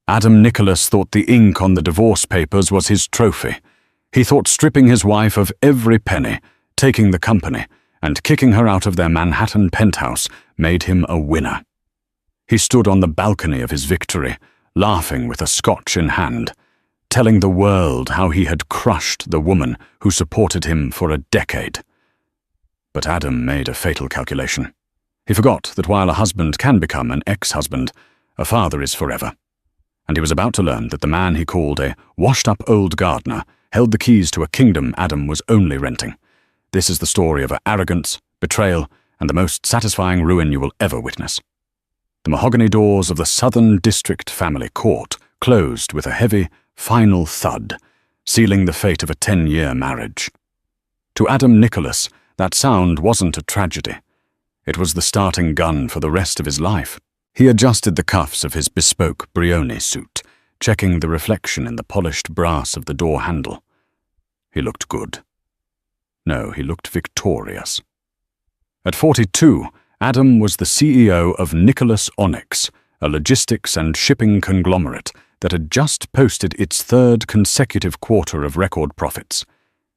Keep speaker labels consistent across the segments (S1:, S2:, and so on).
S1: Adam Nicholas thought the ink on the divorce papers was his trophy. He thought stripping his wife of every penny, taking the company, and kicking her out of their Manhattan penthouse made him a winner. He stood on the balcony of his victory, laughing with a scotch in hand, telling the world how he had crushed the woman who supported him for a decade. But Adam made a fatal calculation. He forgot that while a husband can become an ex-husband, a father is forever. And he was about to learn that the man he called a washed-up old gardener held the keys to a kingdom Adam was only renting. This is the story of arrogance, betrayal, and the most satisfying ruin you will ever witness. The mahogany doors of the Southern District Family Court closed with a heavy, final thud, sealing the fate of a 10-year marriage. To Adam Nicholas, that sound wasn't a tragedy. It was the starting gun for the rest of his life. He adjusted the cuffs of his bespoke Brioni suit, checking the reflection in the polished brass of the door handle. He looked good. No, he looked victorious. At 42, Adam was the CEO of Nicholas Onyx, a logistics and shipping conglomerate that had just posted its third consecutive quarter of record profits.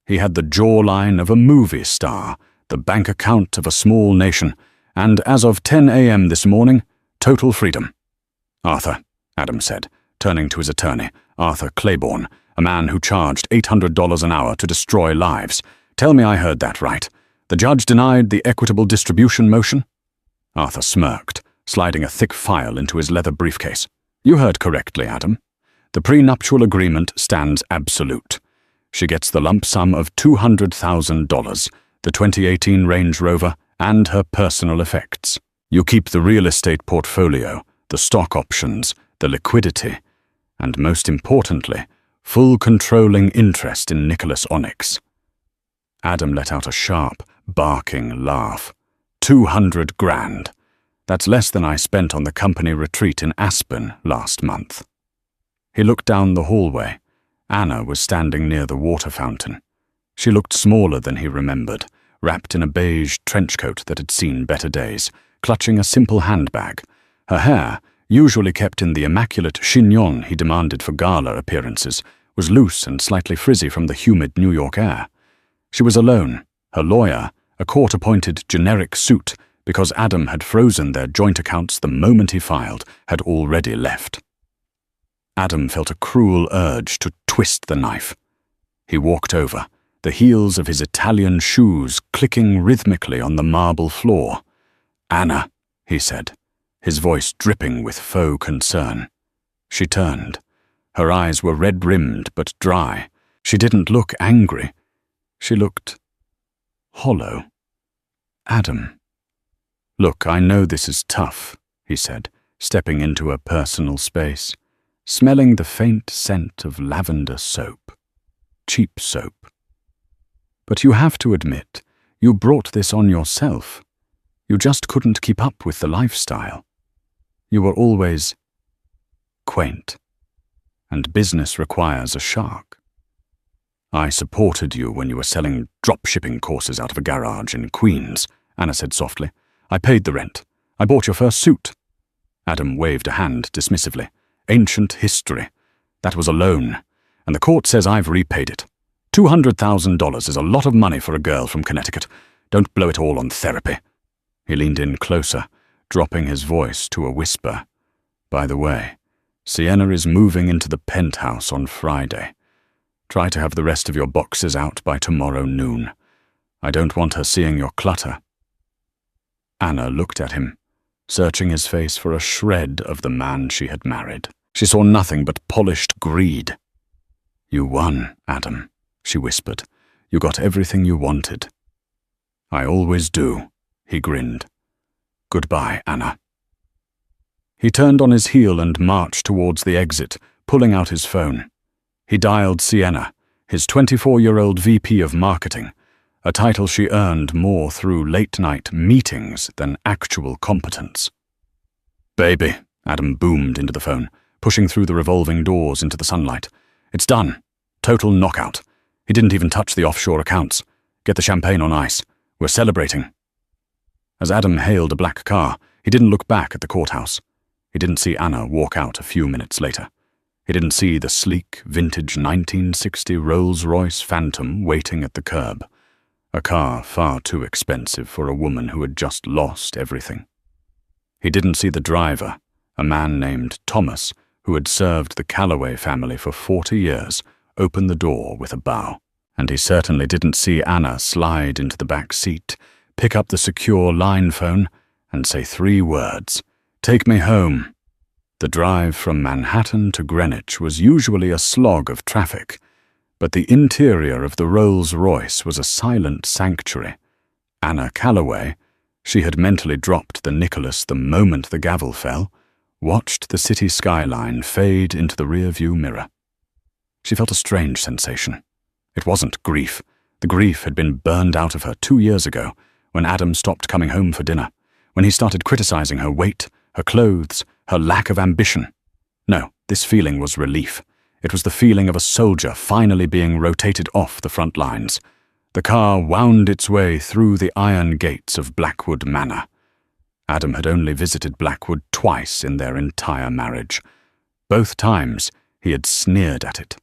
S1: He had the jawline of a movie star, the bank account of a small nation, and as of 10 a.m. this morning, total freedom. "Arthur," Adam said, turning to his attorney, Arthur Claiborne, a man who charged $800 an hour to destroy lives. "Tell me I heard that right. The judge denied the equitable distribution motion?" Arthur smirked, sliding a thick file into his leather briefcase. "You heard correctly, Adam. The prenuptial agreement stands absolute. She gets the lump sum of $200,000, the 2018 Range Rover, and her personal effects. You keep the real estate portfolio, the stock options, the liquidity, and most importantly, full controlling interest in Nicholas Onyx." Adam let out a sharp, barking laugh. 200 grand. That's less than I spent on the company retreat in Aspen last month. He looked down the hallway. Anna was standing near the water fountain. She looked smaller than he remembered, wrapped in a beige trench coat that had seen better days, clutching a simple handbag. Her hair, usually kept in the immaculate chignon he demanded for gala appearances, was loose and slightly frizzy from the humid New York air. She was alone. Her lawyer, a court-appointed generic suit, because Adam had frozen their joint accounts the moment he filed, had already left. Adam felt a cruel urge to twist the knife. He walked over, the heels of his Italian shoes clicking rhythmically on the marble floor. "Anna," he said, his voice dripping with faux concern. She turned. Her eyes were red-rimmed but dry. She didn't look angry. She looked hollow. "Adam." "Look, I know this is tough," he said, stepping into a personal space, smelling the faint scent of lavender soap. Cheap soap. "But you have to admit, you brought this on yourself. You just couldn't keep up with the lifestyle. You were always quaint. And business requires a shark." "I supported you when you were selling drop-shipping courses out of a garage in Queens," Anna said softly. "I paid the rent. I bought your first suit." Adam waved a hand dismissively. "Ancient history. That was a loan, and the court says I've repaid it. $200,000 is a lot of money for a girl from Connecticut. Don't blow it all on therapy." He leaned in closer, dropping his voice to a whisper. "By the way, Sienna is moving into the penthouse on Friday. Try to have the rest of your boxes out by tomorrow noon. I don't want her seeing your clutter." Anna looked at him, searching his face for a shred of the man she had married. She saw nothing but polished greed. "You won, Adam," she whispered. "You got everything you wanted." "I always do," he grinned. "Goodbye, Anna." He turned on his heel and marched towards the exit, pulling out his phone. He dialed Sienna, his 24-year-old VP of marketing, a title she earned more through late-night meetings than actual competence. "Baby," Adam boomed into the phone, pushing through the revolving doors into the sunlight. "It's done. Total knockout. He didn't even touch the offshore accounts. Get the champagne on ice. We're celebrating." As Adam hailed a black car, he didn't look back at the courthouse. He didn't see Anna walk out a few minutes later. He didn't see the sleek, vintage 1960 Rolls-Royce Phantom waiting at the curb, a car far too expensive for a woman who had just lost everything. He didn't see the driver, a man named Thomas, who had served the Calloway family for 40 years, open the door with a bow. And he certainly didn't see Anna slide into the back seat, pick up the secure line phone, and say 3 words, "Take me home." The drive from Manhattan to Greenwich was usually a slog of traffic, but the interior of the Rolls-Royce was a silent sanctuary. Anna Calloway, she had mentally dropped the Nicholas the moment the gavel fell, watched the city skyline fade into the rear-view mirror. She felt a strange sensation. It wasn't grief. The grief had been burned out of her 2 years ago, when Adam stopped coming home for dinner, when he started criticizing her weight, her clothes, her lack of ambition. No, this feeling was relief. It was the feeling of a soldier finally being rotated off the front lines. The car wound its way through the iron gates of Blackwood Manor. Adam had only visited Blackwood twice in their entire marriage. Both times he had sneered at it.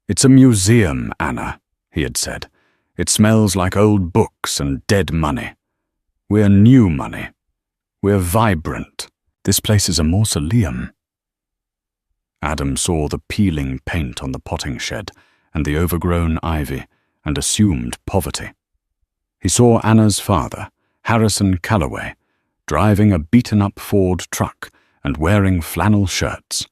S1: "It's a museum, Anna," he had said. "It smells like old books and dead money. We're new money. We're vibrant. This place is a mausoleum." Adam saw the peeling paint on the potting shed and the overgrown ivy and assumed poverty. He saw Anna's father, Harrison Calloway, driving a beaten-up Ford truck and wearing flannel shirts,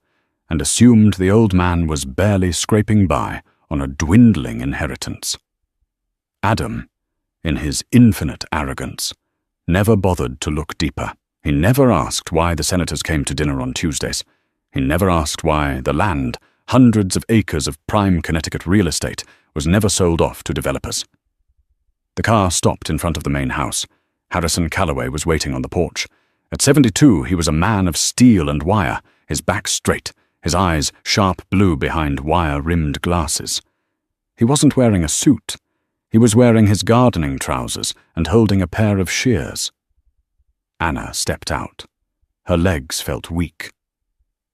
S1: and assumed the old man was barely scraping by on a dwindling inheritance. Adam, in his infinite arrogance, never bothered to look deeper. He never asked why the senators came to dinner on Tuesdays. He never asked why the land, hundreds of acres of prime Connecticut real estate, was never sold off to developers. The car stopped in front of the main house. Harrison Calloway was waiting on the porch. At 72, he was a man of steel and wire, his back straight, his eyes sharp blue behind wire-rimmed glasses. He wasn't wearing a suit. He was wearing his gardening trousers and holding a pair of shears. Anna stepped out. Her legs felt weak.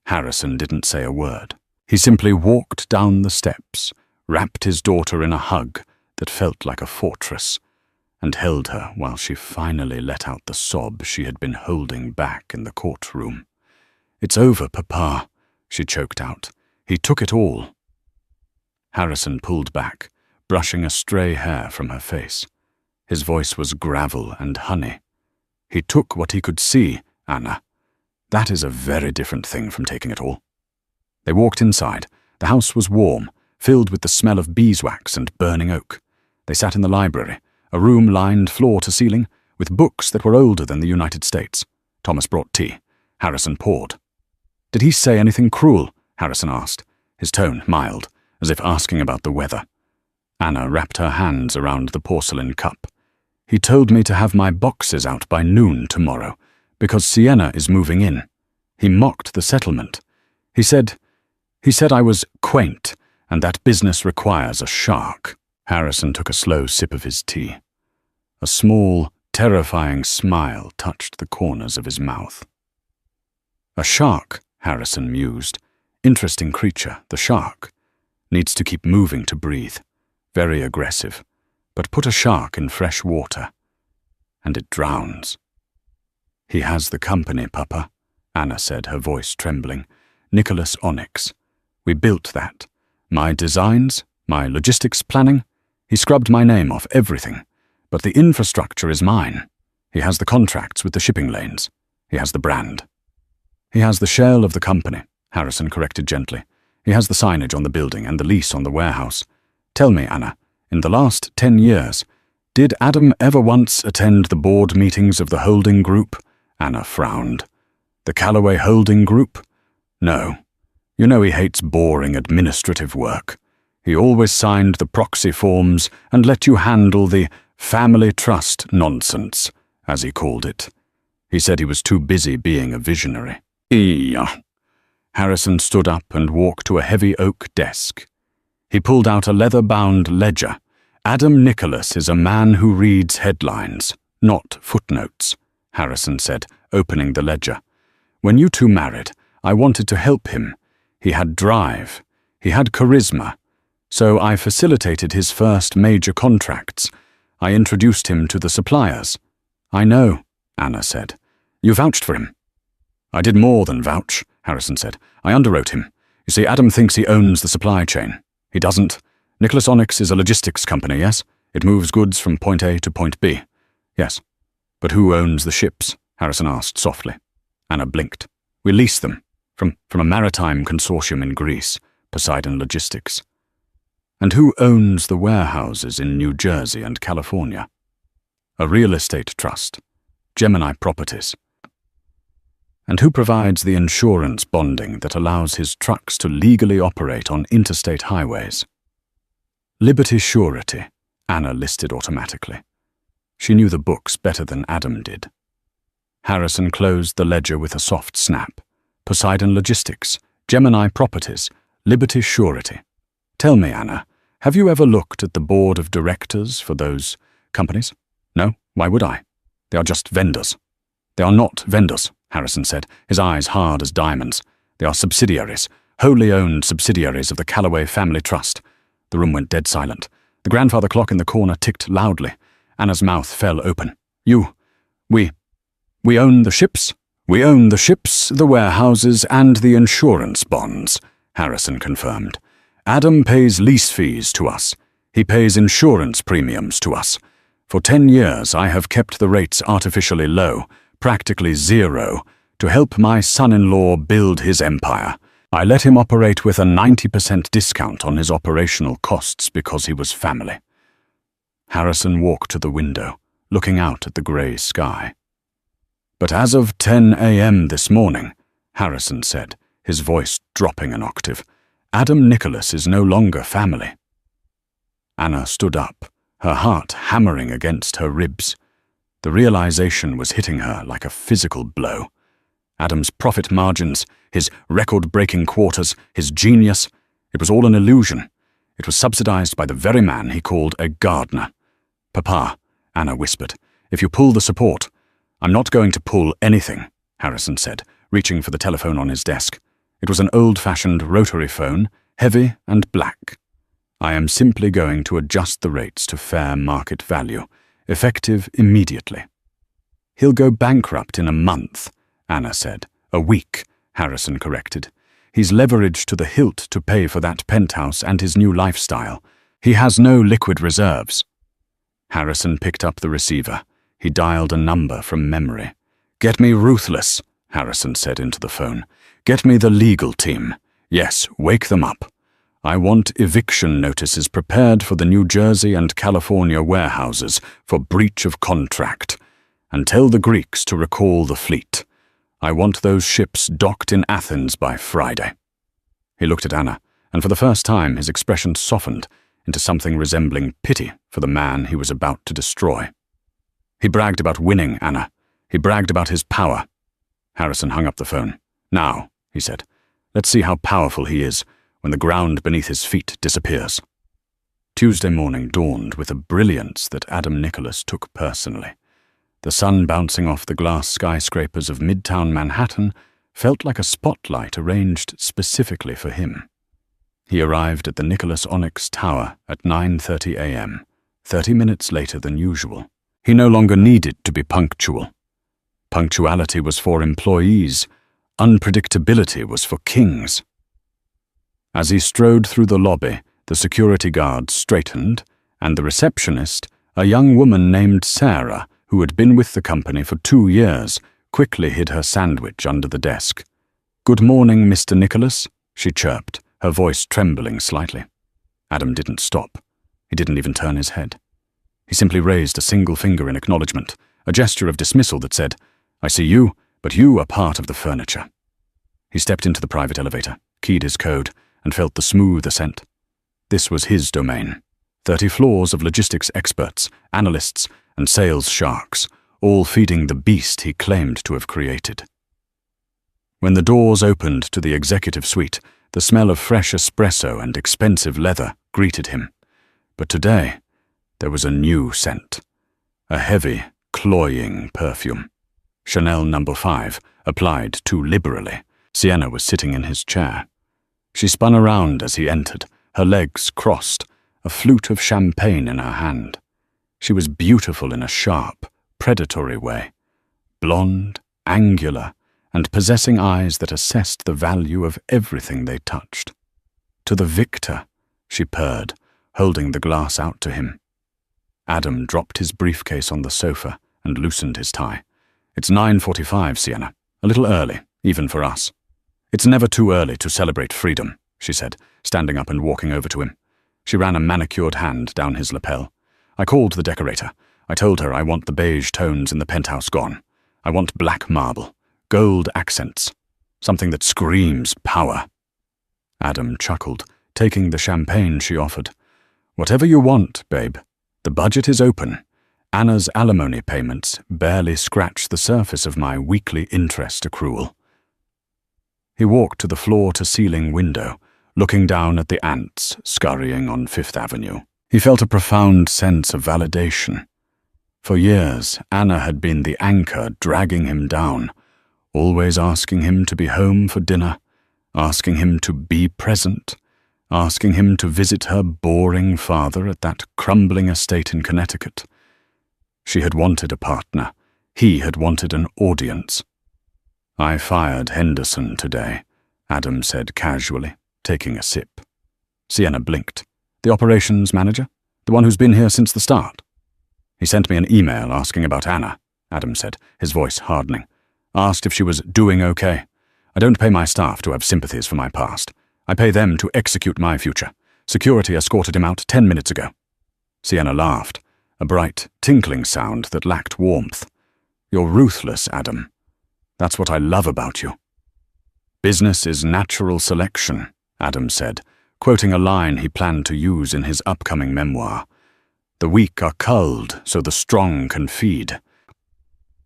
S1: Harrison didn't say a word. He simply walked down the steps, wrapped his daughter in a hug that felt like a fortress, and held her while she finally let out the sob she had been holding back in the courtroom. "It's over, Papa," she choked out. "He took it all." Harrison pulled back, brushing a stray hair from her face. His voice was gravel and honey. "He took what he could see, Anna. That is a very different thing from taking it all." They walked inside. The house was warm, filled with the smell of beeswax and burning oak. They sat in the library, a room lined floor to ceiling, with books that were older than the United States. Thomas brought tea. Harrison poured. "Did he say anything cruel?" Harrison asked, his tone mild, as if asking about the weather. Anna wrapped her hands around the porcelain cup. "He told me to have my boxes out by noon tomorrow, because Sienna is moving in. He mocked the settlement. He said I was quaint, and that business requires a shark." Harrison took a slow sip of his tea. A small, terrifying smile touched the corners of his mouth. "A shark," Harrison mused. "Interesting creature, the shark. Needs to keep moving to breathe. Very aggressive. But put a shark in fresh water, and it drowns." "He has the company, Papa," Anna said, her voice trembling. "Nicholas Onyx. We built that. My designs, my logistics planning. He scrubbed my name off everything. But the infrastructure is mine. He has the contracts with the shipping lanes. He has the brand." "He has the shell of the company," Harrison corrected gently. "He has the signage on the building and the lease on the warehouse. Tell me, Anna, in the last 10 years, did Adam ever once attend the board meetings of the holding group?" Anna frowned. "The Calloway Holding Group? No. You know he hates boring administrative work. He always signed the proxy forms and let you handle the family trust nonsense, as he called it. He said he was too busy being a visionary." "Yeah." Harrison stood up and walked to a heavy oak desk. He pulled out a leather-bound ledger. "Adam Nicholas is a man who reads headlines, not footnotes," Harrison said, opening the ledger. "When you two married, I wanted to help him. He had drive. He had charisma. So I facilitated his first major contracts. I introduced him to the suppliers. I know, Anna said. You vouched for him. I did more than vouch, Harrison said. I underwrote him. You see, Adam thinks he owns the supply chain. He doesn't. Nicholas Onyx is a logistics company, yes? It moves goods from point A to point B. Yes. But who owns the ships? Harrison asked softly. Anna blinked. We lease them. From a maritime consortium in Greece, Poseidon Logistics. And who owns the warehouses in New Jersey and California? A real estate trust. Gemini Properties. And who provides the insurance bonding that allows his trucks to legally operate on interstate highways? Liberty Surety, Anna listed automatically. She knew the books better than Adam did. Harrison closed the ledger with a soft snap. Poseidon Logistics, Gemini Properties, Liberty Surety. Tell me, Anna, have you ever looked at the board of directors for those companies? No? Why would I? They are just vendors. They are not vendors, Harrison said, his eyes hard as diamonds. They are subsidiaries, wholly owned subsidiaries of the Callaway Family Trust. The room went dead silent. The grandfather clock in the corner ticked loudly. Anna's mouth fell open. We own the ships? We own the ships, the warehouses, and the insurance bonds, Harrison confirmed. Adam pays lease fees to us. He pays insurance premiums to us. For 10 years I have kept the rates artificially low, practically zero, to help my son-in-law build his empire. I let him operate with a 90% discount on his operational costs because he was family. Harrison walked to the window, looking out at the grey sky. But as of 10 a.m. this morning, Harrison said, his voice dropping an octave, Adam Nicholas is no longer family. Anna stood up, her heart hammering against her ribs. The realization was hitting her like a physical blow. Adam's profit margins, his record-breaking quarters, his genius, it was all an illusion. It was subsidized by the very man he called a gardener. Papa, Anna whispered, if you pull the support. I'm not going to pull anything, Harrison said, reaching for the telephone on his desk. It was an old-fashioned rotary phone, heavy and black. I am simply going to adjust the rates to fair market value, effective immediately. He'll go bankrupt in a month, Anna said. A week, Harrison corrected. He's leveraged to the hilt to pay for that penthouse and his new lifestyle. He has no liquid reserves. Harrison picked up the receiver. He dialed a number from memory. Get me Ruthless, Harrison said into the phone. Get me the legal team. Yes, wake them up. I want eviction notices prepared for the New Jersey and California warehouses for breach of contract. And tell the Greeks to recall the fleet. I want those ships docked in Athens by Friday. He looked at Anna, and for the first time his expression softened into something resembling pity for the man he was about to destroy. He bragged about winning, Anna. He bragged about his power. Harrison hung up the phone. Now, he said, let's see how powerful he is when the ground beneath his feet disappears. Tuesday morning dawned with a brilliance that Adam Nicholas took personally. The sun bouncing off the glass skyscrapers of Midtown Manhattan felt like a spotlight arranged specifically for him. He arrived at the Nicholas Onyx Tower at 9:30 a.m., 30 minutes later than usual. He no longer needed to be punctual. Punctuality was for employees. Unpredictability was for kings. As he strode through the lobby, the security guard straightened, and the receptionist, a young woman named Sarah, who had been with the company for 2 years, quickly hid her sandwich under the desk. Good morning, Mr. Nicholas, she chirped, her voice trembling slightly. Adam didn't stop. He didn't even turn his head. He simply raised a single finger in acknowledgement, a gesture of dismissal that said, I see you, but you are part of the furniture. He stepped into the private elevator, keyed his code, and felt the smooth ascent. This was his domain. 30 floors of logistics experts, analysts, and sales sharks, all feeding the beast he claimed to have created. When the doors opened to the executive suite, the smell of fresh espresso and expensive leather greeted him. But today, there was a new scent. A heavy, cloying perfume. Chanel No. 5, applied too liberally. Sienna was sitting in his chair. She spun around as he entered, her legs crossed, a flute of champagne in her hand. She was beautiful in a sharp, predatory way, blonde, angular, and possessing eyes that assessed the value of everything they touched. "To the victor," she purred, holding the glass out to him. Adam dropped his briefcase on the sofa and loosened his tie. "It's 9:45, Sienna. A little early, even for us." "It's never too early to celebrate freedom," she said, standing up and walking over to him. She ran a manicured hand down his lapel. "I called the decorator. I told her I want the beige tones in the penthouse gone. I want black marble, gold accents, something that screams power." Adam chuckled, taking the champagne she offered. "Whatever you want, babe. The budget is open. Anna's alimony payments barely scratch the surface of my weekly interest accrual." He walked to the floor-to-ceiling window, looking down at the ants scurrying on Fifth Avenue. He felt a profound sense of validation. For years, Anna had been the anchor dragging him down, always asking him to be home for dinner, asking him to be present, asking him to visit her boring father at that crumbling estate in Connecticut. She had wanted a partner. He had wanted an audience. "I fired Henderson today," Adam said casually, taking a sip. Sienna blinked. "The operations manager? The one who's been here since the start?" "He sent me an email asking about Anna," Adam said, his voice hardening. "Asked if she was doing okay. I don't pay my staff to have sympathies for my past. I pay them to execute my future. Security escorted him out 10 minutes ago." Sienna laughed, a bright, tinkling sound that lacked warmth. "You're ruthless, Adam. That's what I love about you." "Business is natural selection," Adam said, quoting a line he planned to use in his upcoming memoir. "The weak are culled so the strong can feed."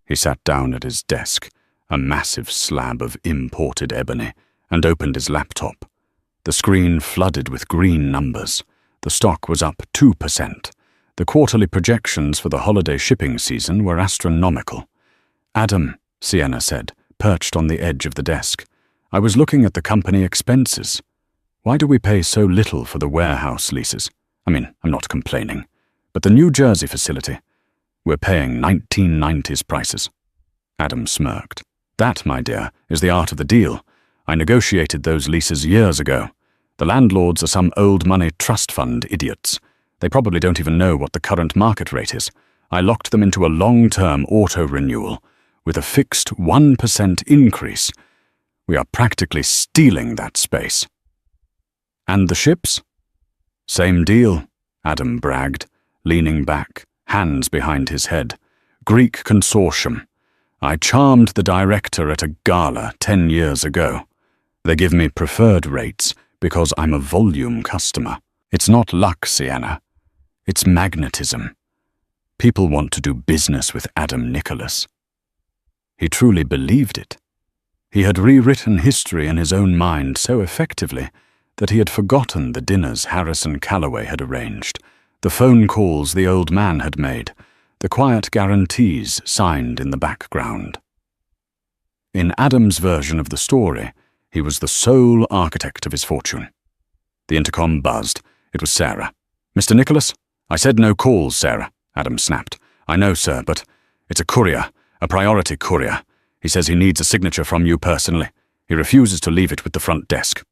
S1: He sat down at his desk, a massive slab of imported ebony, and opened his laptop. The screen flooded with green numbers. The stock was up 2%. The quarterly projections for the holiday shipping season were astronomical. "Adam," Sienna said, perched on the edge of the desk, "I was looking at the company expenses. Why do we pay so little for the warehouse leases? I mean, I'm not complaining. But the New Jersey facility, we're paying 1990s prices." Adam smirked. "That, my dear, is the art of the deal. I negotiated those leases years ago. The landlords are some old money trust fund idiots. They probably don't even know what the current market rate is. I locked them into a long-term auto-renewal with a fixed 1% increase. We are practically stealing that space." "And the ships?" "Same deal," Adam bragged, leaning back, hands behind his head. "Greek consortium. I charmed the director at a gala 10 years ago. They give me preferred rates because I'm a volume customer. It's not luck, Sienna. It's magnetism. People want to do business with Adam Nicholas." He truly believed it. He had rewritten history in his own mind so effectively that he had forgotten the dinners Harrison Calloway had arranged, the phone calls the old man had made, the quiet guarantees signed in the background. In Adam's version of the story, he was the sole architect of his fortune. The intercom buzzed. It was Sarah. "Mr. Nicholas?" "I said no calls, Sarah," Adam snapped. "I know, sir, but it's a courier, a priority courier. He says he needs a signature from you personally. He refuses to leave it with the front desk."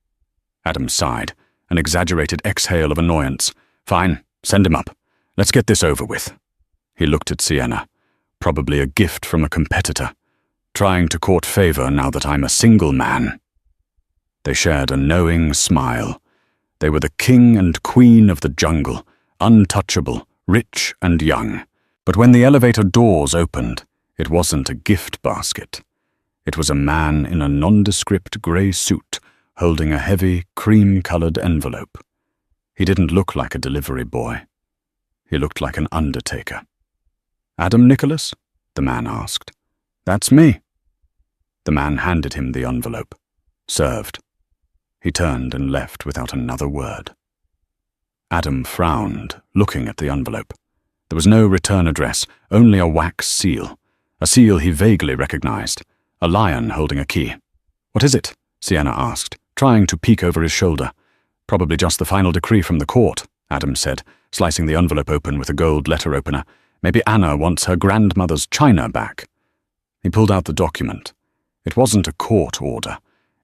S1: Adam sighed, an exaggerated exhale of annoyance. "Fine, send him up. Let's get this over with." He looked at Sienna, probably a gift from a competitor, trying to court favor now that I'm a single man. They shared a knowing smile. They were the king and queen of the jungle, untouchable, rich and young. But when the elevator doors opened, it wasn't a gift basket. It was a man in a nondescript grey suit holding a heavy, cream-colored envelope. He didn't look like a delivery boy. He looked like an undertaker. "Adam Nicholas?" the man asked. "That's me." The man handed him the envelope. "Served." He turned and left without another word. Adam frowned, looking at the envelope. There was no return address, only a wax seal. A seal he vaguely recognized. A lion holding a key. "What is it?" Sienna asked, trying to peek over his shoulder. "Probably just the final decree from the court," Adam said, slicing the envelope open with a gold letter opener. "Maybe Anna wants her grandmother's china back." He pulled out the document. It wasn't a court order.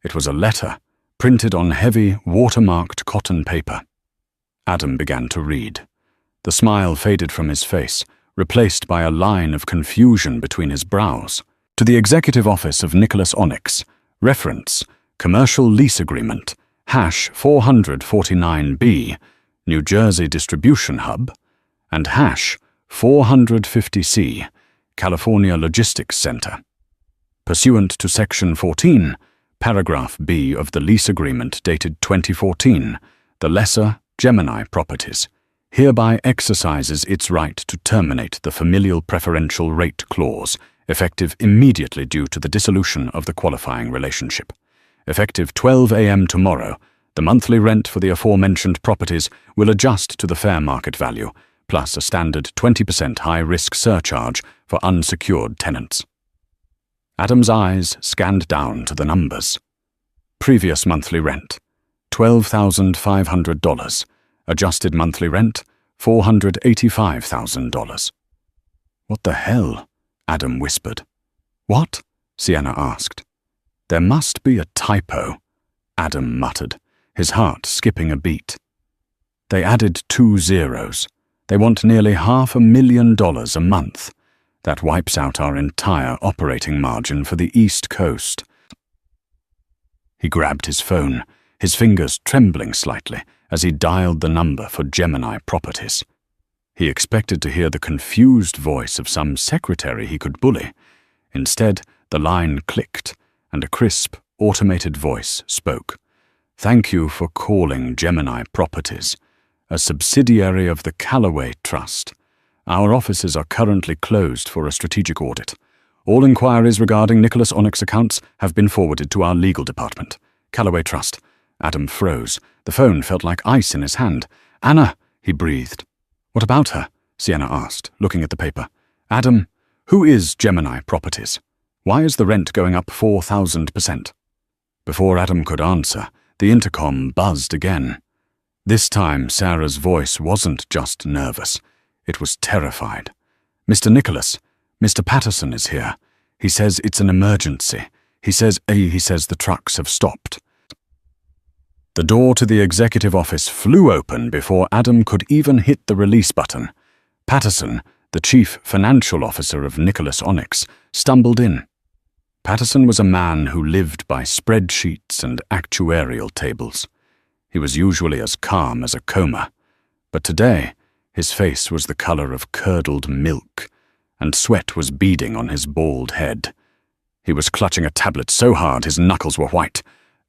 S1: It was a letter, printed on heavy, watermarked cotton paper. Adam began to read. The smile faded from his face, replaced by a line of confusion between his brows. "To the Executive Office of Nicholas Onyx. Reference, Commercial Lease Agreement, hash 449B, New Jersey Distribution Hub, and hash 450C, California Logistics Center. Pursuant to Section 14, Paragraph B of the lease agreement dated 2014, the lessor, Gemini Properties, hereby exercises its right to terminate the familial preferential rate clause, effective immediately due to the dissolution of the qualifying relationship. Effective 12 a.m. tomorrow, the monthly rent for the aforementioned properties will adjust to the fair market value, plus a standard 20% high-risk surcharge for unsecured tenants." Adam's eyes scanned down to the numbers. Previous monthly rent, $12,500. Adjusted monthly rent, $485,000. "What the hell?" Adam whispered. "What?" Sienna asked. "There must be a typo," Adam muttered, his heart skipping a beat. "They added 2 zeros. They want nearly $500,000 a month. That wipes out our entire operating margin for the East Coast." He grabbed his phone, his fingers trembling slightly as he dialed the number for Gemini Properties. He expected to hear the confused voice of some secretary he could bully. Instead, the line clicked, and a crisp, automated voice spoke. "Thank you for calling Gemini Properties, a subsidiary of the Callaway Trust. Our offices are currently closed for a strategic audit. All inquiries regarding Nicholas Onyx accounts have been forwarded to our legal department. Callaway Trust." Adam froze. The phone felt like ice in his hand. "Anna," he breathed. "What about her?" Sienna asked, looking at the paper. "Adam, who is Gemini Properties? Why is the rent going up 4,000%? Before Adam could answer, the intercom buzzed again. This time, Sarah's voice wasn't just nervous. It was terrified. "Mr. Nicholas, Mr. Patterson is here. He says it's an emergency. He says the trucks have stopped." The door to the executive office flew open before Adam could even hit the release button. Patterson, the chief financial officer of Nicholas Onyx, stumbled in. Patterson was a man who lived by spreadsheets and actuarial tables. He was usually as calm as a coma, but today his face was the color of curdled milk, and sweat was beading on his bald head. He was clutching a tablet so hard his knuckles were white.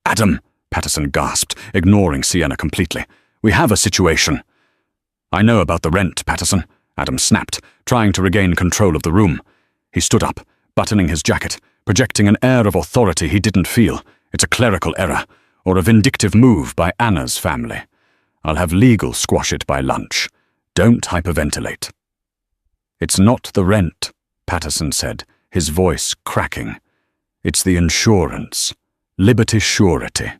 S1: "Adam!" Patterson gasped, ignoring Sienna completely. "We have a situation." "I know about the rent, Patterson," Adam snapped, trying to regain control of the room. He stood up, buttoning his jacket, projecting an air of authority he didn't feel. "It's a clerical error, or a vindictive move by Anna's family. I'll have legal squash it by lunch. Don't hyperventilate." "It's not the rent," Patterson said, his voice cracking. "It's the insurance. Liberty Surety."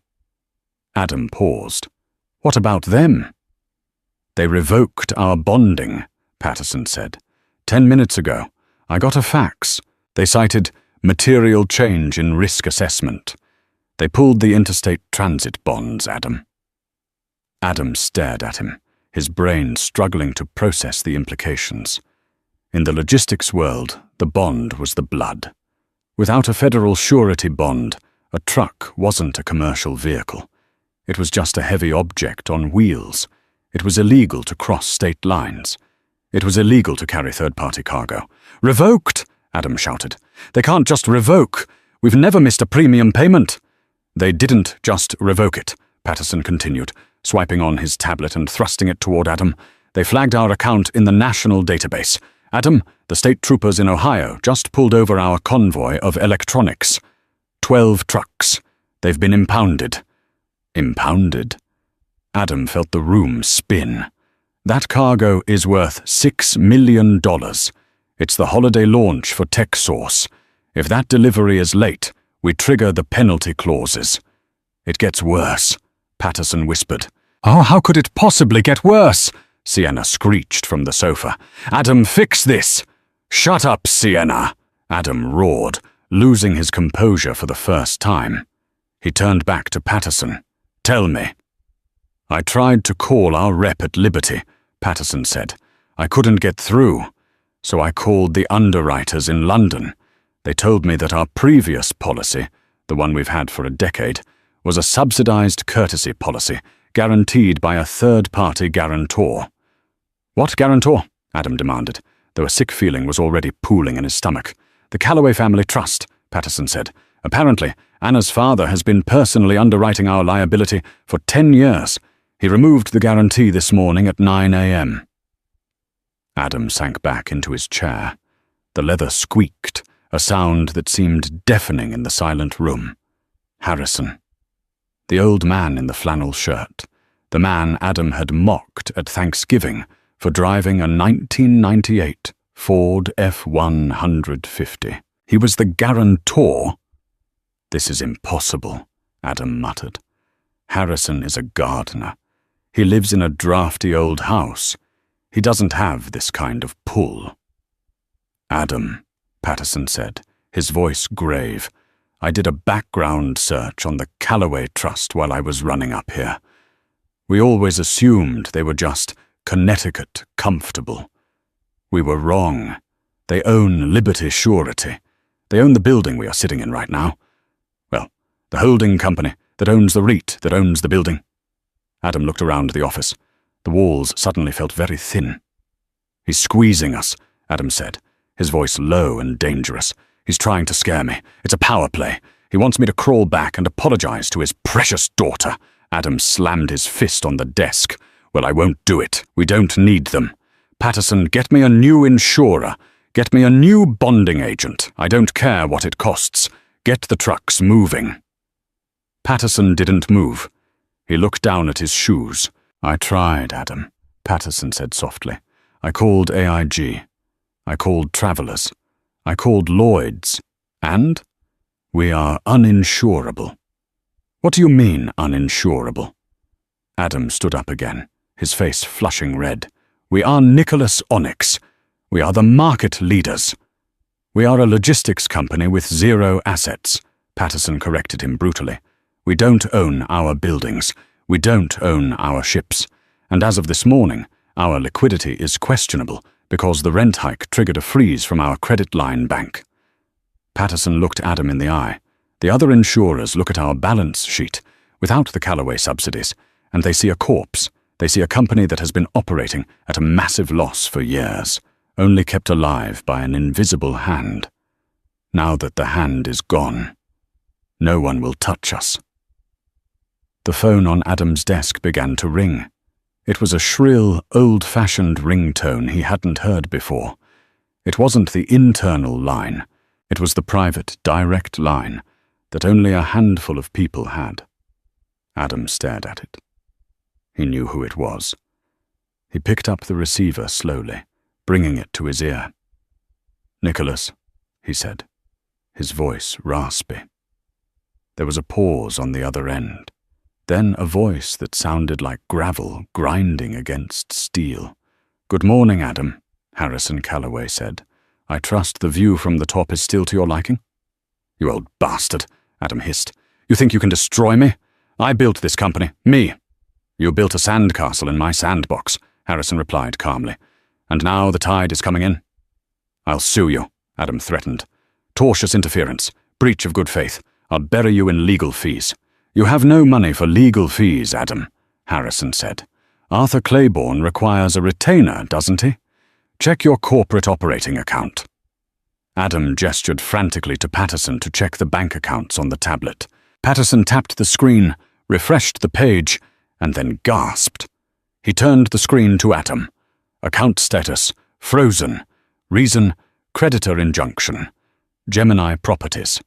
S1: Adam paused. "What about them?" "They revoked our bonding," Patterson said. 10 minutes ago, I got a fax. They cited material change in risk assessment. They pulled the interstate transit bonds, Adam." Adam stared at him, his brain struggling to process the implications. In the logistics world, the bond was the blood. Without a federal surety bond, a truck wasn't a commercial vehicle. It was just a heavy object on wheels. It was illegal to cross state lines. It was illegal to carry third-party cargo. "Revoked!" Adam shouted. "They can't just revoke. We've never missed a premium payment." "They didn't just revoke it," Patterson continued, swiping on his tablet and thrusting it toward Adam. "They flagged our account in the national database. Adam, the state troopers in Ohio just pulled over our convoy of electronics. 12 trucks. They've been impounded." Impounded? Adam felt the room spin. "That cargo is worth $6 million. It's the holiday launch for TechSource. If that delivery is late, we trigger the penalty clauses." It gets worse, Patterson whispered. Oh, how could it possibly get worse? Sienna screeched from the sofa. Adam, fix this! Shut up, Sienna! Adam roared, losing his composure for the first time. He turned back to Patterson. Tell me. I tried to call our rep at Liberty, Patterson said. I couldn't get through, so I called the underwriters in London. They told me that our previous policy, the one we've had for a decade, was a subsidized courtesy policy, guaranteed by a third-party guarantor. What guarantor? Adam demanded, though a sick feeling was already pooling in his stomach. The Calloway Family Trust, Patterson said. Apparently, Anna's father has been personally underwriting our liability for 10 years. He removed the guarantee this morning at 9 a.m. Adam sank back into his chair. The leather squeaked, a sound that seemed deafening in the silent room. Harrison. The old man in the flannel shirt. The man Adam had mocked at Thanksgiving for driving a 1998 Ford F-150. He was the guarantor. This is impossible, Adam muttered. Harrison is a gardener. He lives in a drafty old house. He doesn't have this kind of pull. Adam, Patterson said, his voice grave. I did a background search on the Calloway Trust while I was running up here. We always assumed they were just Connecticut comfortable. We were wrong. They own Liberty Surety. They own the building we are sitting in right now. Well, the holding company that owns the REIT that owns the building. Adam looked around the office. The walls suddenly felt very thin. He's squeezing us, Adam said, his voice low and dangerous. He's trying to scare me. It's a power play. He wants me to crawl back and apologize to his precious daughter. Adam slammed his fist on the desk. Well, I won't do it. We don't need them. Patterson, get me a new insurer. Get me a new bonding agent. I don't care what it costs. Get the trucks moving. Patterson didn't move. He looked down at his shoes. I tried, Adam, Patterson said softly. I called AIG. I called Travelers. I called Lloyd's. And? We are uninsurable. What do you mean, uninsurable? Adam stood up again, his face flushing red. We are Nicholas Onyx. We are the market leaders. We are a logistics company with 0 assets, Patterson corrected him brutally. We don't own our buildings. We don't own our ships. And as of this morning, our liquidity is questionable because the rent hike triggered a freeze from our credit line bank. Patterson looked Adam in the eye. The other insurers look at our balance sheet, without the Calloway subsidies, and they see a corpse. They see a company that has been operating at a massive loss for years, only kept alive by an invisible hand. Now that the hand is gone, no one will touch us. The phone on Adam's desk began to ring. It was a shrill, old-fashioned ringtone he hadn't heard before. It wasn't the internal line. It was the private, direct line that only a handful of people had. Adam stared at it. He knew who it was. He picked up the receiver slowly, bringing it to his ear. Nicholas, he said, his voice raspy. There was a pause on the other end. Then a voice that sounded like gravel grinding against steel. Good morning, Adam, Harrison Calloway said. I trust the view from the top is still to your liking? You old bastard, Adam hissed. You think you can destroy me? I built this company. Me. You built a sandcastle in my sandbox, Harrison replied calmly. And now the tide is coming in. I'll sue you, Adam threatened. Tortious interference, breach of good faith. I'll bury you in legal fees. You have no money for legal fees, Adam, Harrison said. Arthur Claiborne requires a retainer, doesn't he? Check your corporate operating account. Adam gestured frantically to Patterson to check the bank accounts on the tablet. Patterson tapped the screen, refreshed the page, and then gasped. He turned the screen to Adam. Account status, frozen. Reason, creditor injunction. Gemini Properties.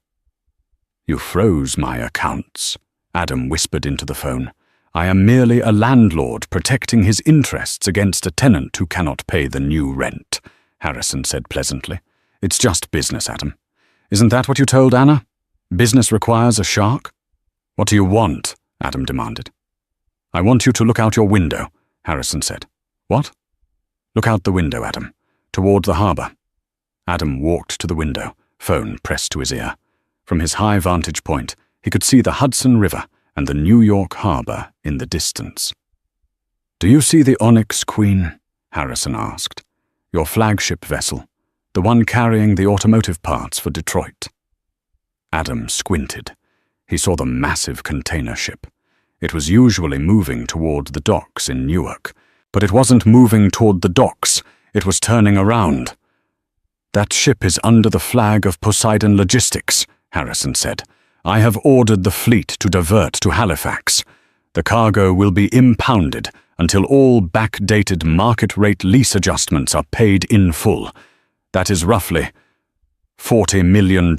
S1: You froze my accounts, Adam whispered into the phone. I am merely a landlord protecting his interests against a tenant who cannot pay the new rent, Harrison said pleasantly. It's just business, Adam. Isn't that what you told Anna? Business requires a shark? "What do you want?" Adam demanded. "I want you to look out your window," Harrison said. "What?" "Look out the window, Adam, toward the harbor." Adam walked to the window, phone pressed to his ear. From his high vantage point, he could see the Hudson River and the New York harbor in the distance. "Do you see the Onyx Queen?" Harrison asked. "Your flagship vessel, the one carrying the automotive parts for Detroit." Adam squinted. He saw the massive container ship. It was usually moving toward the docks in Newark, but it wasn't moving toward the docks, it was turning around. "That ship is under the flag of Poseidon Logistics," Harrison said. "I have ordered the fleet to divert to Halifax. The cargo will be impounded until all backdated market-rate lease adjustments are paid in full. That is roughly $40 million.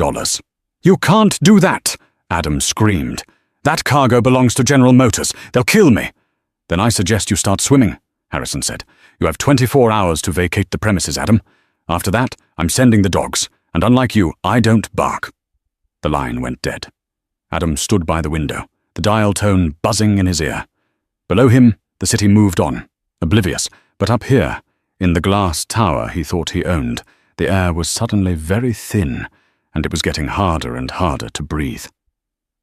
S1: "You can't do that!" Adam screamed. "That cargo belongs to General Motors. They'll kill me." "Then I suggest you start swimming," Harrison said. "You have 24 hours to vacate the premises, Adam. After that, I'm sending the dogs, and unlike you, I don't bark." The line went dead. Adam stood by the window, the dial tone buzzing in his ear. Below him, the city moved on, oblivious, but up here, in the glass tower he thought he owned, the air was suddenly very thin, and it was getting harder and harder to breathe.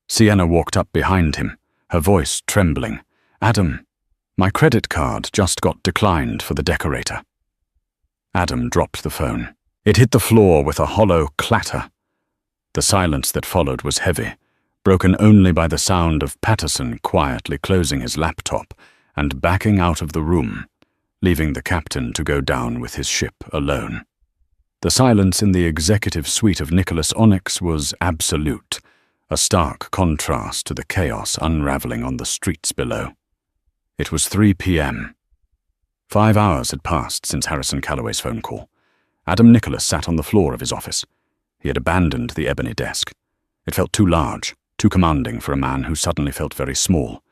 S1: Sienna walked up behind him, her voice trembling. "Adam, my credit card just got declined for the decorator." Adam dropped the phone. It hit the floor with a hollow clatter. The silence that followed was heavy, broken only by the sound of Patterson quietly closing his laptop and backing out of the room, leaving the captain to go down with his ship alone. The silence in the executive suite of Nicholas Onyx was absolute, a stark contrast to the chaos unraveling on the streets below. It was 3 p.m. 5 hours had passed since Harrison Calloway's phone call. Adam Nicholas sat on the floor of his office. He had abandoned the ebony desk. It felt too large, too commanding for a man who suddenly felt very small.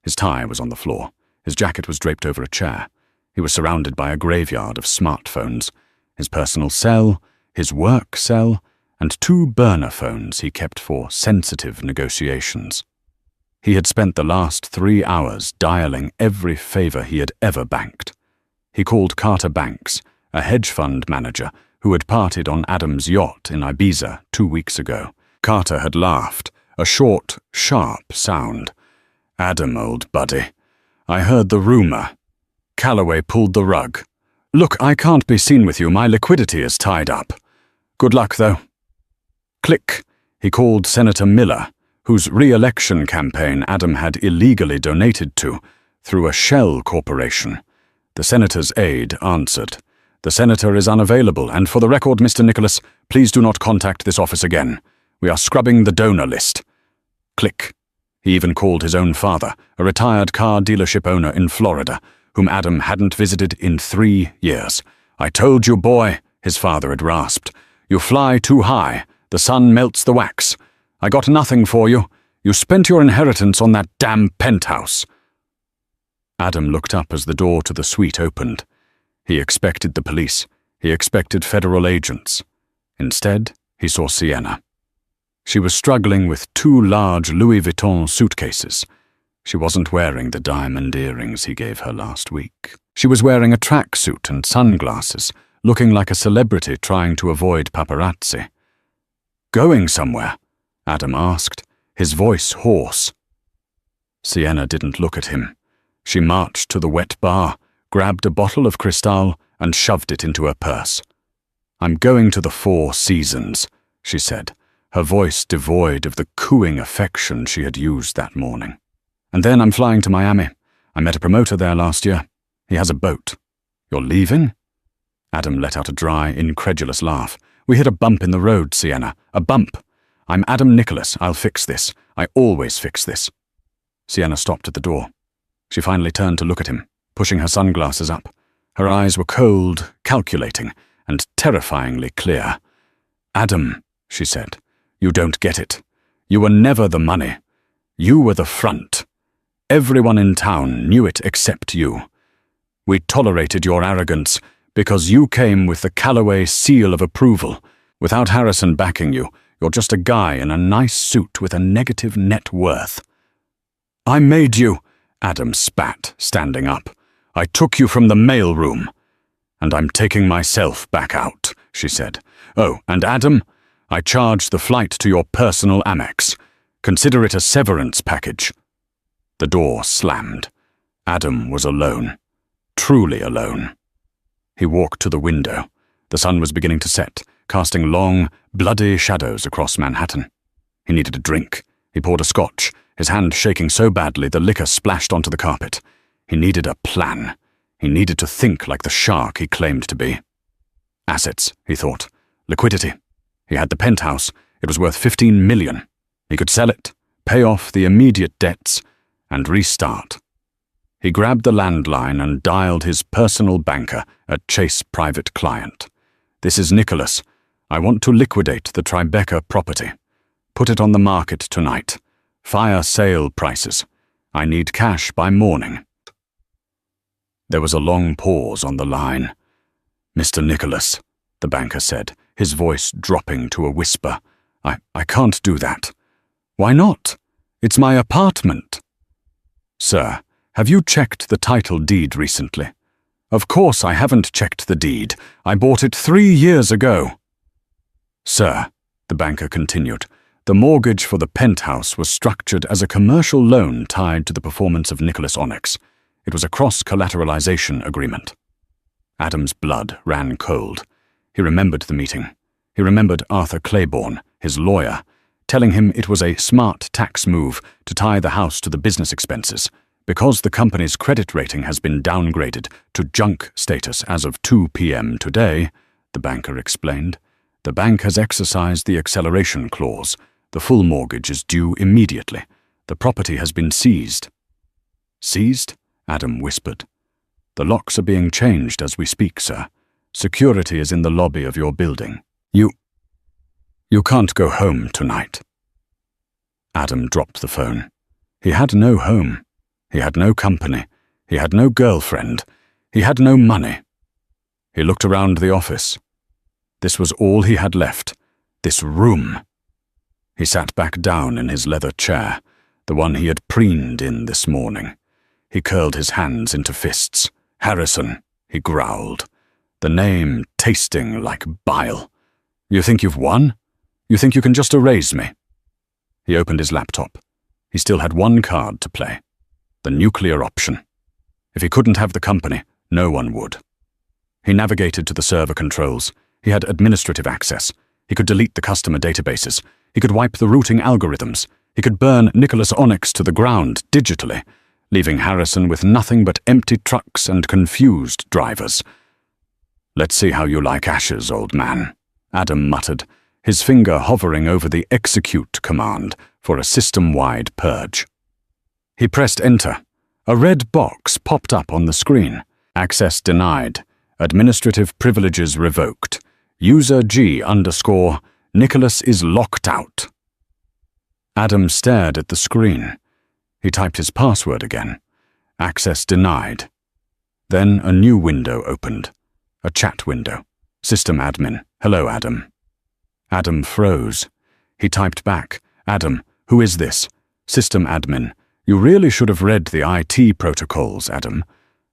S1: His tie was on the floor. His jacket was draped over a chair. He was surrounded by a graveyard of smartphones. His personal cell, his work cell, and 2 burner phones he kept for sensitive negotiations. He had spent the last 3 hours dialing every favor he had ever banked. He called Carter Banks, a hedge fund manager who had parted on Adam's yacht in Ibiza 2 weeks ago. Carter had laughed, a short, sharp sound. "Adam, old buddy, I heard the rumor. Calloway pulled the rug. Look, I can't be seen with you. My liquidity is tied up. Good luck, though." Click. He called Senator Miller, whose re-election campaign Adam had illegally donated to through a shell corporation. The senator's aide answered. "The senator is unavailable, and for the record, Mr. Nicholas, please do not contact this office again. We are scrubbing the donor list." Click. He even called his own father, a retired car dealership owner in Florida, whom Adam hadn't visited in 3 years. "I told you, boy," his father had rasped. "You fly too high. The sun melts the wax. I got nothing for you. You spent your inheritance on that damn penthouse." Adam looked up as the door to the suite opened. He expected the police. He expected federal agents. Instead, he saw Sienna. She was struggling with 2 large Louis Vuitton suitcases. She wasn't wearing the diamond earrings he gave her last week. She was wearing a tracksuit and sunglasses, looking like a celebrity trying to avoid paparazzi. "Going somewhere?" Adam asked, his voice hoarse. Sienna didn't look at him. She marched to the wet bar, grabbed a bottle of Cristal, and shoved it into her purse. "I'm going to the Four Seasons," she said, her voice devoid of the cooing affection she had used that morning. "And then I'm flying to Miami. I met a promoter there last year. He has a boat." "You're leaving?" Adam let out a dry, incredulous laugh. "We hit a bump in the road, Sienna. A bump. I'm Adam Nicholas. I'll fix this. I always fix this." Sienna stopped at the door. She finally turned to look at him, pushing her sunglasses up. Her eyes were cold, calculating, and terrifyingly clear. "Adam," she said, "you don't get it. You were never the money. You were the front. Everyone in town knew it except you. We tolerated your arrogance because you came with the Calloway seal of approval. Without Harrison backing you, you're just a guy in a nice suit with a negative net worth." I made you, Adam spat, standing up. I took you from the mailroom. And I'm taking myself back out, she said. Oh, and Adam, I charged the flight to your personal Amex. Consider it a severance package. The door slammed. Adam was alone. Truly alone. He walked to the window. The sun was beginning to set, casting long, bloody shadows across Manhattan. He needed a drink. He poured a scotch, his hand shaking so badly the liquor splashed onto the carpet. He needed a plan. He needed to think like the shark he claimed to be. Assets, he thought. Liquidity. He had the penthouse. It was worth $15 million. He could sell it, pay off the immediate debts, and restart. He grabbed the landline and dialed his personal banker at Chase Private Client. This is Nicholas. I want to liquidate the Tribeca property. Put it on the market tonight. Fire sale prices. I need cash by morning. There was a long pause on the line. Mr. Nicholas, the banker said, his voice dropping to a whisper. I can't do that. Why not? It's my apartment. Sir, have you checked the title deed recently? Of course I haven't checked the deed. I bought it 3 years ago. Sir, the banker continued, the mortgage for the penthouse was structured as a commercial loan tied to the performance of Nicholas Onyx. It was a cross-collateralization agreement. Adam's blood ran cold. He remembered the meeting. He remembered Arthur Claiborne, his lawyer, telling him it was a smart tax move to tie the house to the business expenses, because the company's credit rating has been downgraded to junk status as of 2 p.m. today, the banker explained. The bank has exercised the acceleration clause. The full mortgage is due immediately. The property has been seized. Seized? Adam whispered. The locks are being changed as we speak, sir. Security is in the lobby of your building. You can't go home tonight. Adam dropped the phone. He had no home. He had no company. He had no girlfriend. He had no money. He looked around the office. This was all he had left. This room. He sat back down in his leather chair, the one he had preened in this morning. He curled his hands into fists. Harrison, he growled, the name tasting like bile. You think you've won? You think you can just erase me? He opened his laptop. He still had one card to play. The nuclear option. If he couldn't have the company, no one would. He navigated to the server controls. He had administrative access. He could delete the customer databases. He could wipe the routing algorithms. He could burn Nicholas Onyx to the ground digitally, leaving Harrison with nothing but empty trucks and confused drivers. Let's see how you like ashes, old man, Adam muttered, his finger hovering over the execute command for a system-wide purge. He pressed enter. A red box popped up on the screen. Access denied. Administrative privileges revoked. User G_ Nicholas is locked out. Adam stared at the screen. He typed his password again. Access denied. Then a new window opened. A chat window. System admin. Hello, Adam. Adam froze. He typed back. Adam, who is this? System admin. You really should have read the IT protocols, Adam.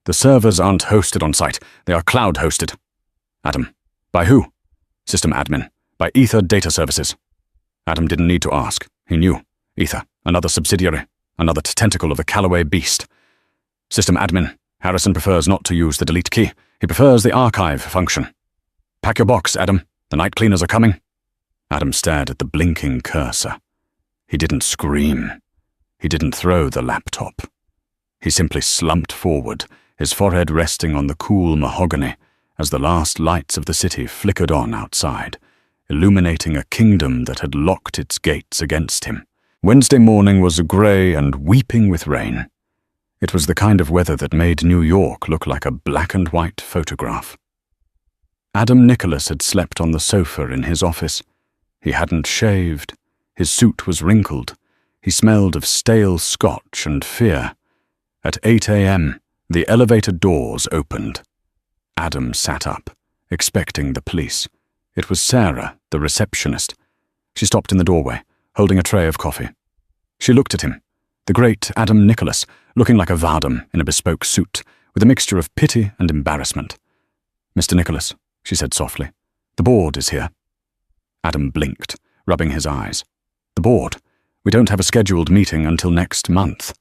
S1: The servers aren't hosted on site. They are cloud-hosted. Adam. By who? System admin. By Ether Data Services. Adam didn't need to ask. He knew. Ether. Another subsidiary. Another tentacle of the Callaway beast. System admin. Harrison prefers not to use the delete key. He prefers the archive function. Pack your box, Adam. The night cleaners are coming. Adam stared at the blinking cursor. He didn't scream. He didn't throw the laptop. He simply slumped forward, his forehead resting on the cool mahogany as the last lights of the city flickered on outside, illuminating a kingdom that had locked its gates against him. Wednesday morning was grey and weeping with rain. It was the kind of weather that made New York look like a black-and-white photograph. Adam Nicholas had slept on the sofa in his office. He hadn't shaved. His suit was wrinkled. He smelled of stale scotch and fear. At 8 a.m., the elevator doors opened. Adam sat up, expecting the police. It was Sarah, the receptionist. She stopped in the doorway, holding a tray of coffee. She looked at him. The great Adam Nicholas, looking like a Vardam in a bespoke suit, with a mixture of pity and embarrassment. "Mr. Nicholas," she said softly, "the board is here." Adam blinked, rubbing his eyes. "The board? We don't have a scheduled meeting until next month."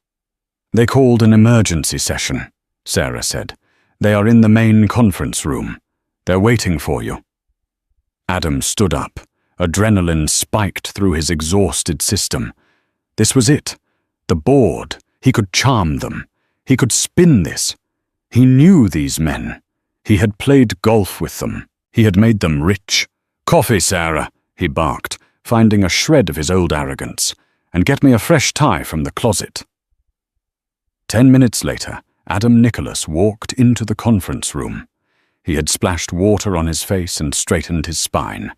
S1: "They called an emergency session," Sarah said. "They are in the main conference room. They're waiting for you." Adam stood up. Adrenaline spiked through his exhausted system. This was it. The board. He could charm them. He could spin this. He knew these men. He had played golf with them. He had made them rich. "Coffee, Sarah," he barked, finding a shred of his old arrogance. "And get me a fresh tie from the closet." 10 minutes later, Adam Nicholas walked into the conference room. He had splashed water on his face and straightened his spine.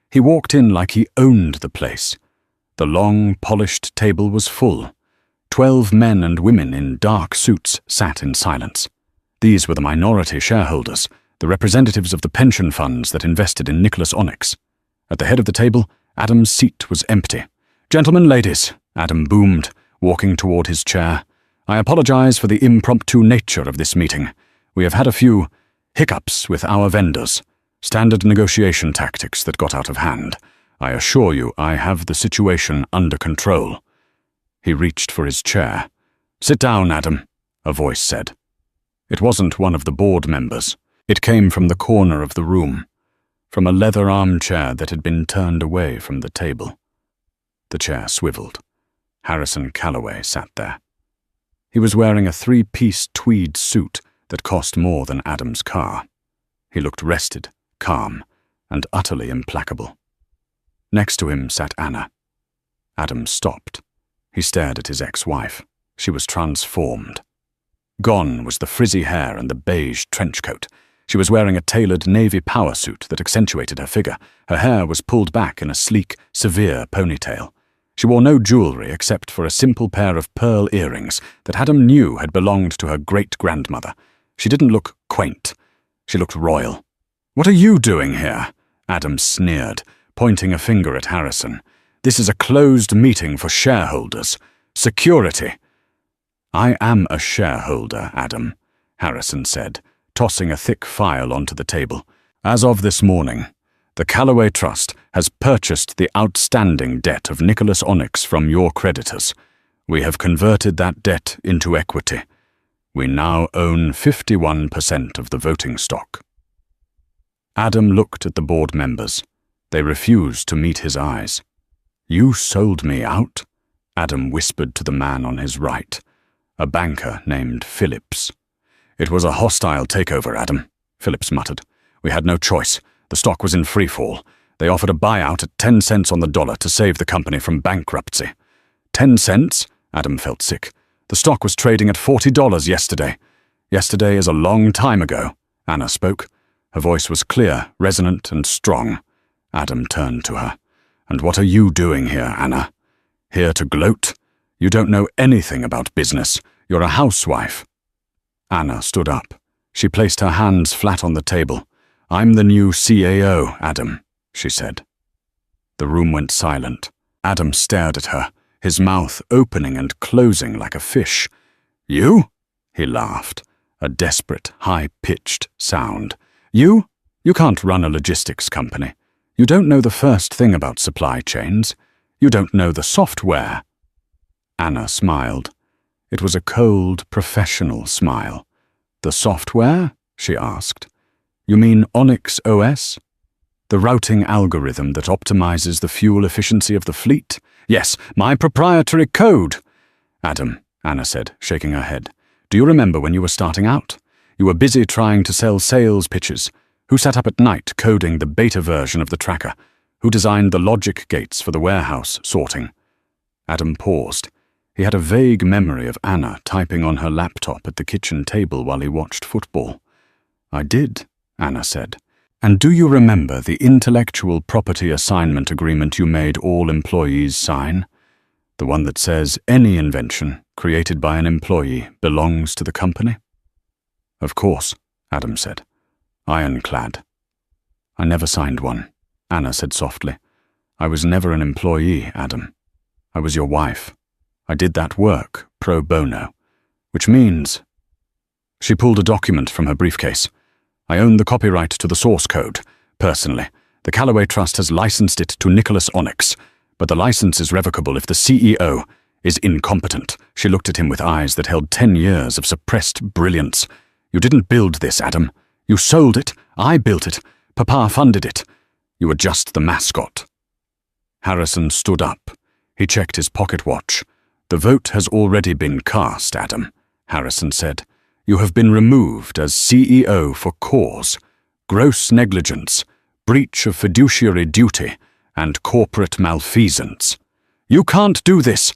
S1: He walked in like he owned the place. The long, polished table was full. 12 men and women in dark suits sat in silence. These were the minority shareholders, the representatives of the pension funds that invested in Nicholas Onyx. At the head of the table, Adam's seat was empty. "Gentlemen, ladies," Adam boomed, walking toward his chair. "I apologize for the impromptu nature of this meeting. We have had a few hiccups with our vendors. Standard negotiation tactics that got out of hand. I assure you I have the situation under control." He reached for his chair. "Sit down, Adam," a voice said. It wasn't one of the board members. It came from the corner of the room, from a leather armchair that had been turned away from the table. The chair swiveled. Harrison Calloway sat there. He was wearing a 3-piece tweed suit that cost more than Adam's car. He looked rested, calm, and utterly implacable. Next to him sat Anna. Adam stopped. He stared at his ex-wife. She was transformed. Gone was the frizzy hair and the beige trench coat. She was wearing a tailored navy power suit that accentuated her figure. Her hair was pulled back in a sleek, severe ponytail. She wore no jewelry except for a simple pair of pearl earrings that Adam knew had belonged to her great-grandmother. She didn't look quaint. She looked royal. "What are you doing here?" Adam sneered, pointing a finger at Harrison. "This is a closed meeting for shareholders. Security." "I am a shareholder, Adam," Harrison said, tossing a thick file onto the table. "As of this morning, the Calloway Trust has purchased the outstanding debt of Nicholas Onyx from your creditors. We have converted that debt into equity. We now own 51% of the voting stock." Adam looked at the board members. They refused to meet his eyes. "You sold me out?" Adam whispered to the man on his right, a banker named Phillips. "It was a hostile takeover, Adam," Phillips muttered. "We had no choice. The stock was in free fall. They offered a buyout at 10 cents on the dollar to save the company from bankruptcy." 10 cents? Adam felt sick. "The stock was trading at $40 yesterday." "Yesterday is a long time ago," Anna spoke. Her voice was clear, resonant, and strong. Adam turned to her. "And what are you doing here, Anna? Here to gloat? You don't know anything about business. You're a housewife." Anna stood up. She placed her hands flat on the table. "I'm the new CAO, Adam," she said. The room went silent. Adam stared at her, his mouth opening and closing like a fish. "You?" He laughed, a desperate, high-pitched sound. "You? You can't run a logistics company. You don't know the first thing about supply chains. You don't know the software." Anna smiled. It was a cold, professional smile. "The software?" she asked. "You mean Onyx OS? The routing algorithm that optimizes the fuel efficiency of the fleet? Yes, my proprietary code." "Adam," Anna said, shaking her head, "do you remember when you were starting out? You were busy trying to sell sales pitches. Who sat up at night coding the beta version of the tracker? Who designed the logic gates for the warehouse sorting?" Adam paused. He had a vague memory of Anna typing on her laptop at the kitchen table while he watched football. "I did," Anna said. "And do you remember the intellectual property assignment agreement you made all employees sign? The one that says any invention created by an employee belongs to the company?" "Of course," Adam said. "Ironclad." "I never signed one," Anna said softly. "I was never an employee, Adam. I was your wife. I did that work pro bono, which means—" She pulled a document from her briefcase. "I own the copyright to the source code, personally. The Callaway Trust has licensed it to Nicholas Onyx, but the license is revocable if the CEO is incompetent." She looked at him with eyes that held 10 years of suppressed brilliance. "You didn't build this, Adam. You sold it. I built it. Papa funded it. You were just the mascot." Harrison stood up. He checked his pocket watch. "The vote has already been cast, Adam," Harrison said. "You have been removed as CEO for cause, gross negligence, breach of fiduciary duty, and corporate malfeasance." "You can't do this!"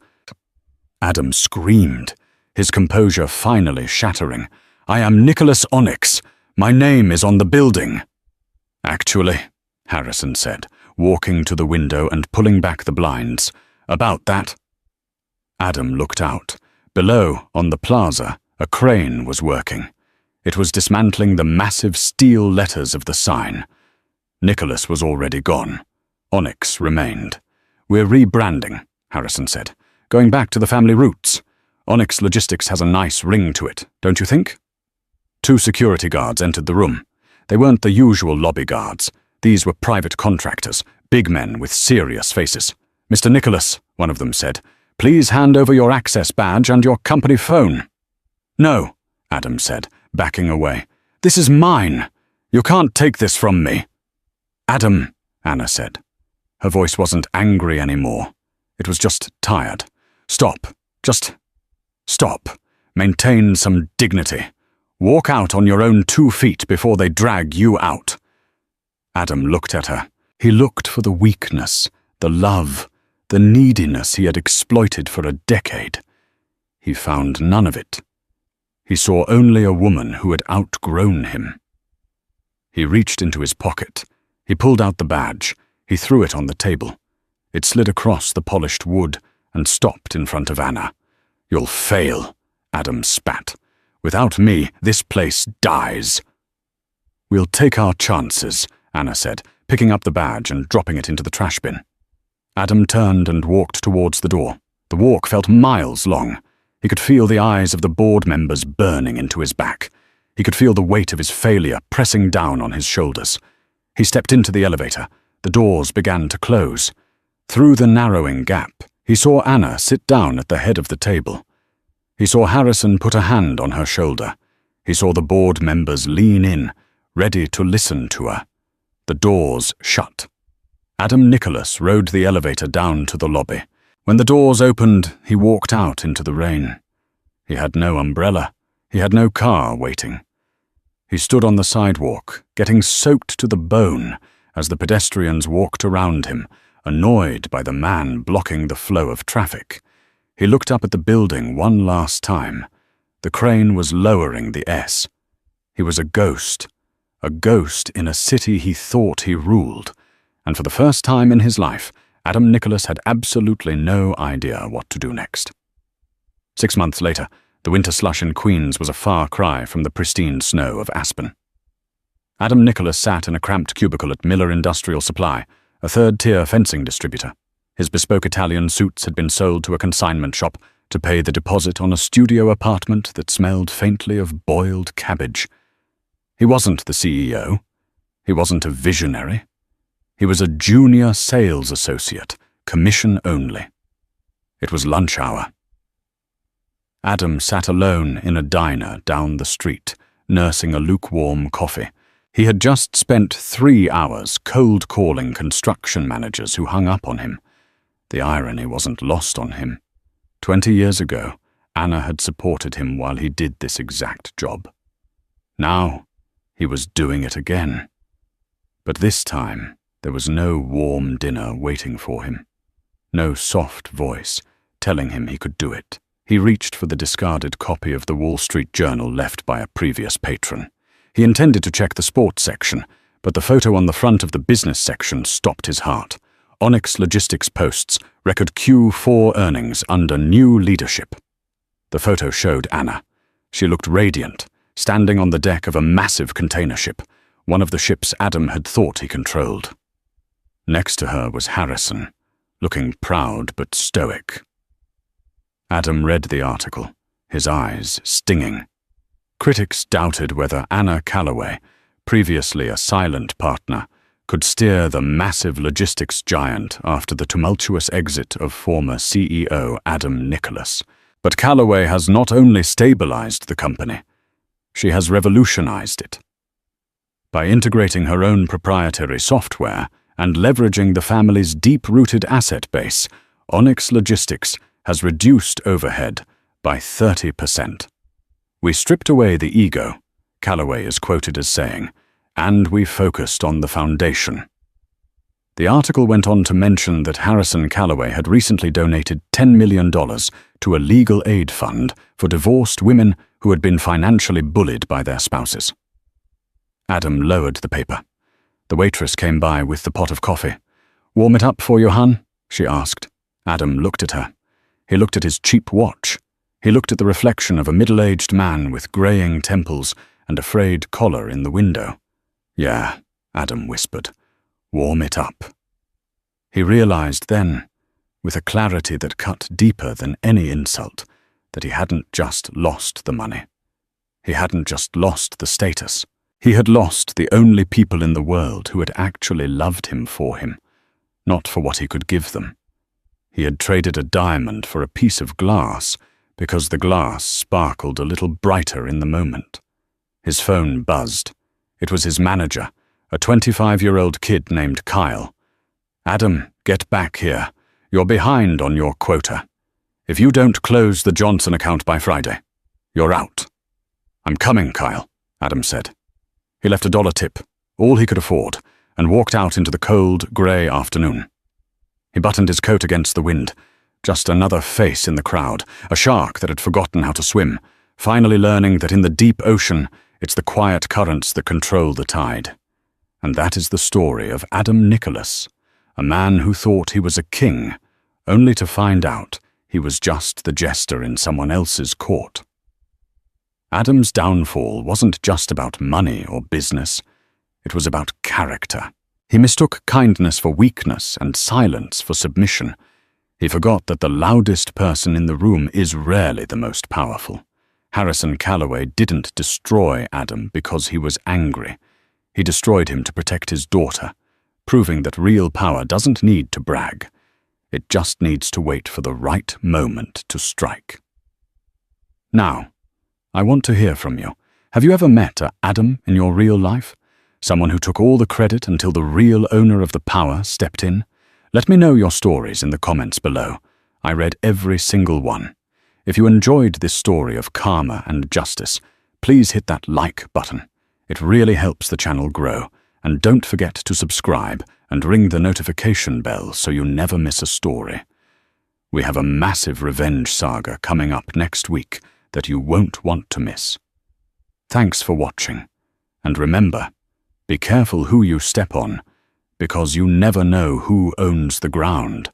S1: Adam screamed, his composure finally shattering. "I am Nicholas Onyx. My name is on the building." "Actually," Harrison said, walking to the window and pulling back the blinds, "about that—" Adam looked out. Below, on the plaza, a crane was working. It was dismantling the massive steel letters of the sign. Nicholas was already gone. Onyx remained. "We're rebranding," Harrison said. "Going back to the family roots. Onyx Logistics has a nice ring to it, don't you think?" 2 security guards entered the room. They weren't the usual lobby guards. These were private contractors, big men with serious faces. "Mr. Nicholas," one of them said, "please hand over your access badge and your company phone." "No," Adam said, backing away. "This is mine. You can't take this from me." "Adam," Anna said. Her voice wasn't angry anymore. It was just tired. "Stop. Just stop. Maintain some dignity. Walk out on your own 2 feet before they drag you out." Adam looked at her. He looked for the weakness, the love, the neediness he had exploited for a decade. He found none of it. He saw only a woman who had outgrown him. He reached into his pocket. He pulled out the badge. He threw it on the table. It slid across the polished wood and stopped in front of Anna. "You'll fail," Adam spat. "Without me, this place dies." "We'll take our chances," Anna said, picking up the badge and dropping it into the trash bin. Adam turned and walked towards the door. The walk felt miles long. He could feel the eyes of the board members burning into his back. He could feel the weight of his failure pressing down on his shoulders. He stepped into the elevator. The doors began to close. Through the narrowing gap, he saw Anna sit down at the head of the table. He saw Harrison put a hand on her shoulder. He saw the board members lean in, ready to listen to her. The doors shut. Adam Nicholas rode the elevator down to the lobby. When the doors opened, he walked out into the rain. He had no umbrella. He had no car waiting. He stood on the sidewalk, getting soaked to the bone as the pedestrians walked around him, annoyed by the man blocking the flow of traffic. He looked up at the building one last time. The crane was lowering the S. He was a ghost in a city he thought he ruled, and for the first time in his life, Adam Nicholas had absolutely no idea what to do next. 6 months later, the winter slush in Queens was a far cry from the pristine snow of Aspen. Adam Nicholas sat in a cramped cubicle at Miller Industrial Supply, a third-tier fencing distributor. His bespoke Italian suits had been sold to a consignment shop to pay the deposit on a studio apartment that smelled faintly of boiled cabbage. He wasn't the CEO. He wasn't a visionary. He was a junior sales associate, commission only. It was lunch hour. Adam sat alone in a diner down the street, nursing a lukewarm coffee. He had just spent 3 hours cold-calling construction managers who hung up on him. The irony wasn't lost on him. 20 years ago, Anna had supported him while he did this exact job. Now, he was doing it again. But this time, there was no warm dinner waiting for him. No soft voice telling him he could do it. He reached for the discarded copy of the Wall Street Journal left by a previous patron. He intended to check the sports section, but the photo on the front of the business section stopped his heart. Onyx Logistics posts record Q4 earnings under new leadership. The photo showed Anna. She looked radiant, standing on the deck of a massive container ship, one of the ships Adam had thought he controlled. Next to her was Harrison, looking proud but stoic. Adam read the article, his eyes stinging. Critics doubted whether Anna Callaway, previously a silent partner, could steer the massive logistics giant after the tumultuous exit of former CEO Adam Nicholas. But Callaway has not only stabilized the company, she has revolutionized it. By integrating her own proprietary software and leveraging the family's deep-rooted asset base, Onyx Logistics has reduced overhead by 30%. "We stripped away the ego," Callaway is quoted as saying, "and we focused on the foundation." The article went on to mention that Harrison Callaway had recently donated $10 million to a legal aid fund for divorced women who had been financially bullied by their spouses. Adam lowered the paper. The waitress came by with the pot of coffee. "Warm it up for you, hun?" she asked. Adam looked at her. He looked at his cheap watch. He looked at the reflection of a middle-aged man with graying temples and a frayed collar in the window. "Yeah," Adam whispered. "Warm it up." He realized then, with a clarity that cut deeper than any insult, that he hadn't just lost the money. He hadn't just lost the status. He had lost the only people in the world who had actually loved him for him, not for what he could give them. He had traded a diamond for a piece of glass because the glass sparkled a little brighter in the moment. His phone buzzed. It was his manager, a 25-year-old kid named Kyle. "Adam, get back here. You're behind on your quota. If you don't close the Johnson account by Friday, you're out." "I'm coming, Kyle," Adam said. He left a $1 tip, all he could afford, and walked out into the cold, grey afternoon. He buttoned his coat against the wind. Just another face in the crowd, a shark that had forgotten how to swim, finally learning that in the deep ocean, it's the quiet currents that control the tide. And that is the story of Adam Nicholas, a man who thought he was a king, only to find out he was just the jester in someone else's court. Adam's downfall wasn't just about money or business. It was about character. He mistook kindness for weakness and silence for submission. He forgot that the loudest person in the room is rarely the most powerful. Harrison Callaway didn't destroy Adam because he was angry. He destroyed him to protect his daughter, proving that real power doesn't need to brag. It just needs to wait for the right moment to strike. Now, I want to hear from you. Have you ever met an Adam in your real life? Someone who took all the credit until the real owner of the power stepped in? Let me know your stories in the comments below. I read every single one. If you enjoyed this story of karma and justice, please hit that like button. It really helps the channel grow. And don't forget to subscribe and ring the notification bell so you never miss a story. We have a massive revenge saga coming up next week that you won't want to miss. Thanks for watching. And remember, be careful who you step on, because you never know who owns the ground.